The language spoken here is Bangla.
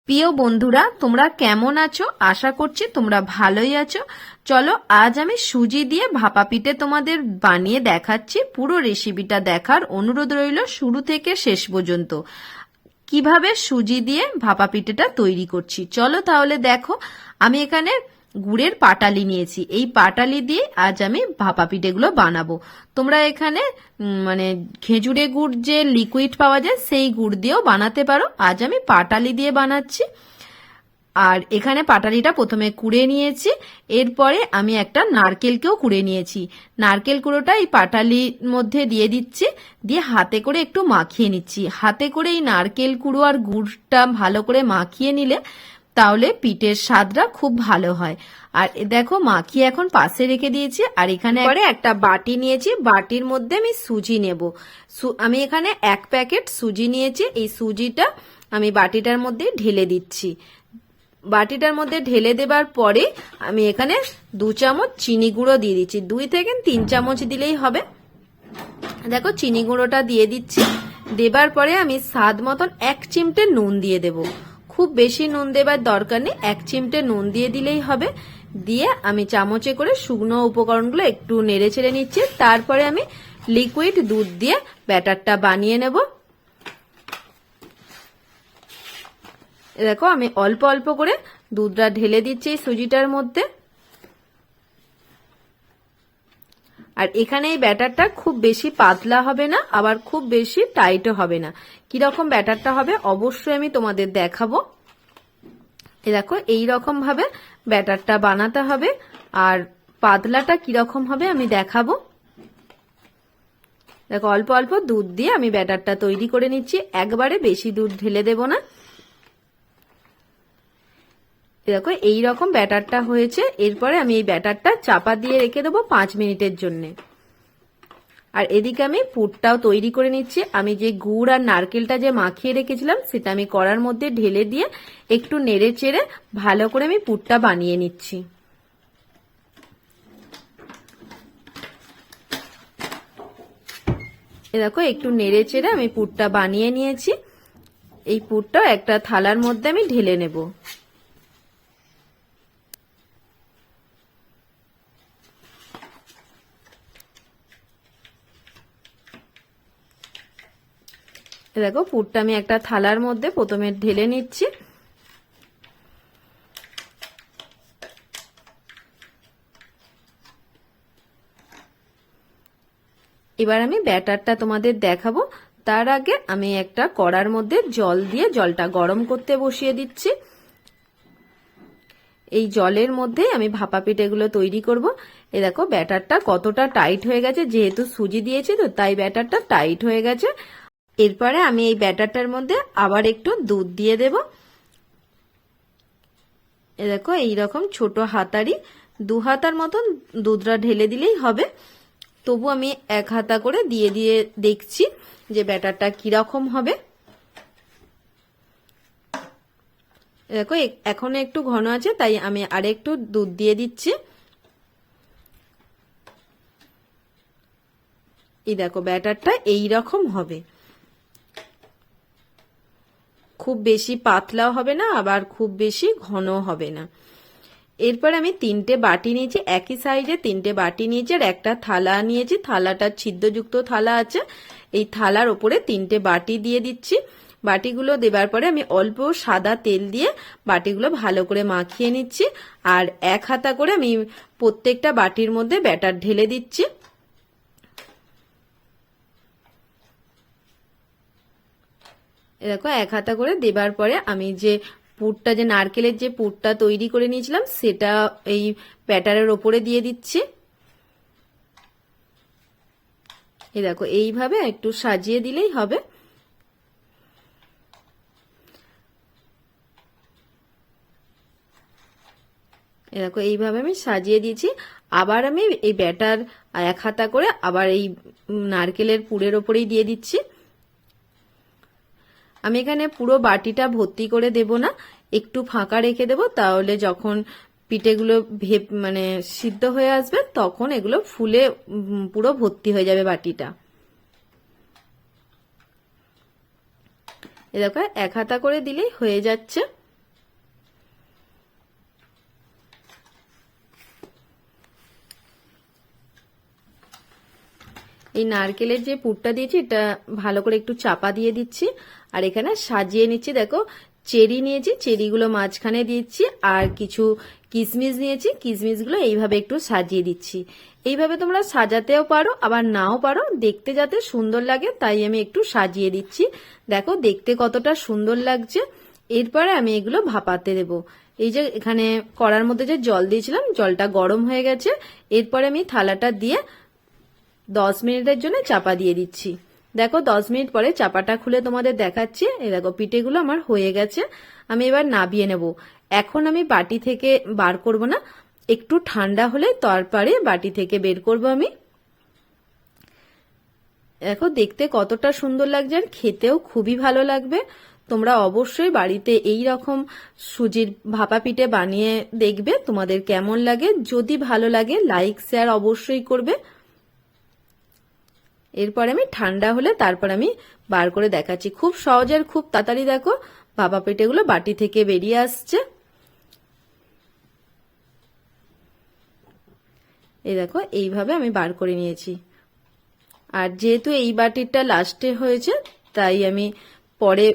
প্রিয় বন্ধুরা, তোমরা কেমন আছো? আশা করছি তোমরা ভালোই আছো। চলো, আজ আমি সুজি দিয়ে ভাপা পিঠে তোমাদের বানিয়ে দেখাচ্ছি। পুরো রেসিপিটা দেখার অনুরোধ রইল শুরু থেকে শেষ পর্যন্ত। কিভাবে সুজি দিয়ে ভাপা পিঠেটা তৈরি করছি চলো তাহলে দেখো। আমি এখানে গুড়ের পাটালি নিয়েছি। এই পাটালি দিয়ে আজ আমি ভাপা পিঠেগুলো বানাবো। তোমরা এখানে মানে খেজুরে গুড় যে লিকুইড পাওয়া যায় সেই গুড় দিয়েও বানাতে পারো। আজ আমি পাটালি দিয়ে বানাচ্ছি। আর এখানে পাটালিটা প্রথমে কুড়ে নিয়েছি। এরপরে আমি একটা নারকেলকেও কুড়ে নিয়েছি। নারকেল কুড়োটা এই পাটালির মধ্যে দিয়ে দিচ্ছি, দিয়ে হাতে করে একটু মাখিয়ে নিচ্ছি। হাতে করে এই নারকেল কুড়ো আর গুড়টা ভালো করে মাখিয়ে নিলে তাহলে পিঠের স্বাদটা খুব ভালো হয়। আর দেখো মাখিয়ে এখন পাশে রেখে দিয়েছি। আর এখানে পরে একটা বাটি নিয়েছি, বাটির মধ্যে আমি সুজি নেব। আমি এখানে 1 প্যাকেট সুজি নিয়েছি। এই সুজিটা আমি বাটিটার মধ্যে ঢেলে দিচ্ছি। বাটিটার মধ্যে ঢেলে দেবার পরে আমি এখানে 2 চামচ চিনি গুঁড়ো দিয়ে দিচ্ছি। 2 থেকে 3 চামচ দিলেই হবে। দেখো চিনি গুঁড়োটা দিয়ে দিচ্ছি। দেবার পরে আমি স্বাদ মতন 1 চিমটে নুন দিয়ে দেব। খুব বেশি নুন দেবার দরকার নেই, 1 চিমটে নুন দিয়ে দিলেই হবে। দিয়ে আমি চামচে করে শুকনো উপকরণগুলো একটু নেড়ে চেড়ে নিচ্ছি। তারপরে আমি লিকুইড দুধ দিয়ে ব্যাটারটা বানিয়ে নেব। দেখো আমি অল্প অল্প করে দুধটা ঢেলে দিচ্ছি সুজিটার মধ্যে। আর এখানে এই ব্যাটারটা খুব বেশি পাতলা হবে না, আবার খুব বেশি টাইটও হবে না। কিরকম ব্যাটারটা হবে অবশ্যই আমি তোমাদের দেখাবো। দেখো এইরকম ভাবে ব্যাটারটা বানাতে হবে। আর পাতলাটা কিরকম হবে আমি দেখাবো। দেখো অল্প অল্প দুধ দিয়ে আমি ব্যাটারটা তৈরি করে নিচ্ছি, একবারে বেশি দুধ ঢেলে দেব না। দেখো এইরকম ব্যাটারটা হয়েছে। এরপরে আমি এই ব্যাটারটা চাপা দিয়ে রেখে দেবো 5 মিনিটের জন্য। আর এদিকে আমি পুরটাও তৈরি করে নিচ্ছি। আমি যে গুড় আর নারকেলটা যে মাখিয়ে রেখেছিলাম সেটা আমি কড়ার মধ্যে ঢেলে দিয়ে একটু নেড়ে চেড়ে ভালো করে আমি পুরটা বানিয়ে নিচ্ছি। দেখো একটু নেড়ে চেড়ে আমি পুরটা বানিয়ে নিয়েছি। এই পুরটা একটা থালার মধ্যে আমি ঢেলে নেব। দেখো পুরটা আমি একটা থালার মধ্যে প্রথমে ঢেলে নিচ্ছি। এবার আমি ব্যাটারটা তোমাদের দেখাবো। তার আগে আমি একটা কড়ার মধ্যে জল দিয়ে জলটা গরম করতে বসিয়ে দিচ্ছি। এই জলের মধ্যে আমি ভাপা পিঠেগুলো তৈরি করব। এই দেখো ব্যাটারটা কতটা টাইট হয়ে গেছে, যেহেতু সুজি দিয়েছি তো তাই ব্যাটারটা টাইট হয়ে গেছে। এরপরে আমি এই ব্যাটারটার মধ্যে আবার একটু দুধ দিয়ে দেব। এই দেখো এইরকম ছোট হাতারি 2 হাতার মতন দুধটা ঢেলে দিলেই হবে। তবু আমি 1 হাতা করে দিয়ে দিয়ে দেখছি যে ব্যাটারটা কিরকম হবে। দেখো এখনো একটু ঘন আছে, তাই আমি আরেকটু দুধ দিয়ে দিচ্ছি। এই দেখো ব্যাটারটা এইরকম হবে। খুব বেশি পাতলাও হবে না, আবার খুব বেশি ঘনও হবে না। এরপর আমি 3টে বাটি নিয়েছি, একই সাইজে 3টে বাটি নিয়েছি। আর একটা থালা নিয়েছি, থালাটা ছিদ্রযুক্ত থালা আছে। এই থালার ওপরে 3টে বাটি দিয়ে দিচ্ছি। বাটিগুলো দেবার পরে আমি অল্প সাদা তেল দিয়ে বাটিগুলো ভালো করে মাখিয়ে নিচ্ছি। আর 1 হাতা করে আমি প্রত্যেকটা বাটির মধ্যে ব্যাটার ঢেলে দিচ্ছি। দেখো 1 হাতা করে দেবার পরে আমি যে পুরটা, যে নারকেলের যে পুরটা তৈরি করে নিয়েছিলাম সেটা এই ব্যাটারের ওপরে দিয়ে দিচ্ছি। এই দেখো এইভাবে একটু সাজিয়ে দিলেই হবে। এই দেখো এইভাবে আমি সাজিয়ে দিয়েছি। আবার আমি এই ব্যাটার 1 হাতা করে আবার এই নারকেলের পুরের ওপরেই দিয়ে দিচ্ছি। আমি এখানে পুরো বাটিটা ভর্তি করে দেব না, একটু ফাঁকা রেখে দেব। তাহলে যখন পিঠেগুলো মানে সিদ্ধ হয়ে আসবে তখন এগুলো ফুলে পুরো ভর্তি হয়ে যাবে বাটিটা। এ দেখো 1 হাতা করে দিলেই হয়ে যাচ্ছে। এই নারকেলের যে পুরটা দিয়েছি এটা ভালো করে একটু চাপা দিয়ে দিচ্ছি, আর এখানে সাজিয়ে নিচ্ছি। দেখো চেরি নিয়েছি, চেরিগুলো মাঝখানে দিচ্ছি, আর কিছু কিশমিশ নিয়েছি, কিশমিশগুলো এইভাবে একটু সাজিয়ে দিচ্ছি। এইভাবে তোমরা সাজাতেও পারো আবার নাও পারো, দেখতে যাতে সুন্দর লাগে তাই আমি একটু সাজিয়ে দিচ্ছি। দেখো দেখতে কতটা সুন্দর লাগছে। এরপরে আমি এগুলো ভাপাতে দেব। এই যে এখানে কড়ার মধ্যে যে জল দিয়েছিলাম, জলটা গরম হয়ে গেছে। এরপরে আমি থালাটা দিয়ে 10 মিনিটের জন্য চাপা দিয়ে দিচ্ছি। দেখো 10 মিনিট পরে চাপাটা খুলে তোমাদের দেখাচ্ছি। এই দেখো পিঠেগুলো আমার হয়ে গেছে। আমি এবার নাবিয়ে নেব। এখন আমি বাটি থেকে বার করব না, একটু ঠান্ডা হলে তারপরে বাটি থেকে বের করব আমি। দেখো দেখতে কতটা সুন্দর লাগছে, আর খেতেও খুবই ভালো লাগবে। তোমরা অবশ্যই বাড়িতে এই রকম সুজির ভাপা পিঠে বানিয়ে দেখবে তোমাদের কেমন লাগে। যদি ভালো লাগে লাইক শেয়ার অবশ্যই করবে। এরপর আমি ঠান্ডা হলে তারপর আমি বার করে দেখাচ্ছি। খুব সহজ আর খুব তাড়াতাড়ি দেখো ভাপা পিঠেগুলো বাটি থেকে বেরিয়ে আসছে। এই দেখো এইভাবে আমি বার করে নিয়েছি। আর যেহেতু এই বাটিটা লাস্টে হয়েছে তাই আমি পরে